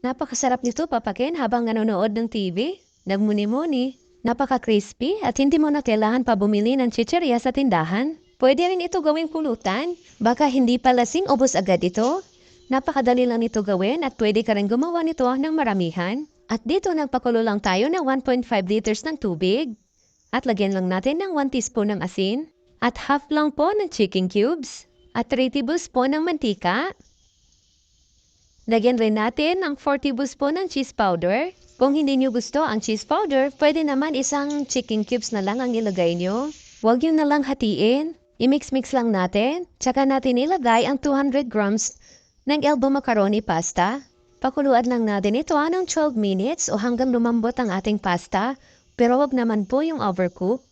Napakasarap nito, Papa Ken, habang nanonood ng TV. Nagmuni-muni. Napaka-crispy at hindi mo na kailangan pa bumili ng chichirya sa tindahan. Pwede rin ito gawing pulutan. Baka hindi pa lasing ubos agad ito. Napakadali lang nito gawin at pwede ka rin gumawa nito ng maramihan. At dito nagpakulo lang tayo ng 1.5 liters ng tubig. At lagyan lang natin ng 1 teaspoon ng asin. At half lang po ng chicken cubes. At 3 tablespoon ng mantika. Lagyan rin natin ng 4 tablespoon ng cheese powder. Kung hindi nyo gusto ang cheese powder, pwede naman isang chicken cubes na lang ang ilagay nyo. Huwag yun na lang hatiin. I-mix-mix lang natin. Tsaka natin ilagay ang 200 grams ng elbow macaroni pasta. Pakuluan lang natin ito ng 12 minutes o hanggang lumambot ang ating pasta. Pero wag naman po yung overcook.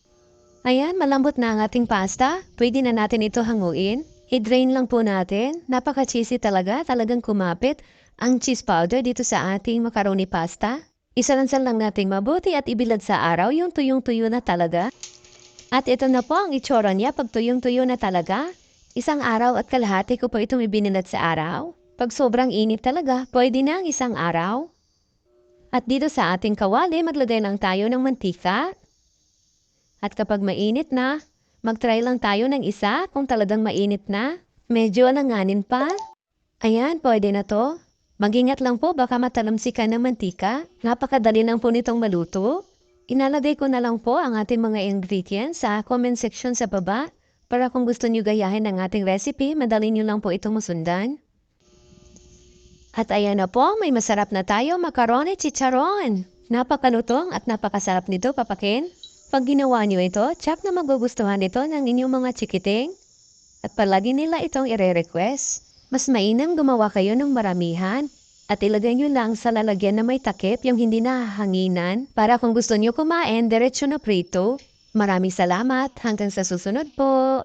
Ayan, malambot na ang ating pasta. Pwede na natin ito hanguin. I-drain lang po natin. Napaka-cheesy talaga. Talagang kumapit ang cheese powder dito sa ating macaroni pasta. Isalansan lang natin mabuti at ibilad sa araw yung tuyong-tuyo na talaga. At ito na po ang itsura niya pag tuyong-tuyo na talaga. Isang araw at kalahati ko po itong ibinilad sa araw. Pag sobrang init talaga, pwede na ang isang araw. At dito sa ating kawali, maglagay lang tayo ng mantika. At kapag mainit na, mag-try lang tayo ng isa kung talagang mainit na. Medyo alanganin pa. Ayan, pwede na to. Mag-ingat lang po baka matalamsikan ng mantika. Napakadali lang po nitong maluto. Inalagay ko na lang po ang ating mga ingredients sa comment section sa baba. Para kung gusto nyo gayahin ang ating recipe, madali nyo lang po itong masundan. At ayan na po, may masarap na tayo macaroni chicharon. Napakalutong at napakasarap nito, Papa Ken. Pag ginawa nyo ito, tsak na magugustuhan ito ng inyong mga chikiting. At palagi nila itong ire-request. Mas mainam gumawa kayo ng maramihan. At ilagay nyo lang sa lalagyan na may takip yung hindi nahahanginan. Para kung gusto nyo kumain, diretso na prito. Maraming salamat. Hanggang sa susunod po.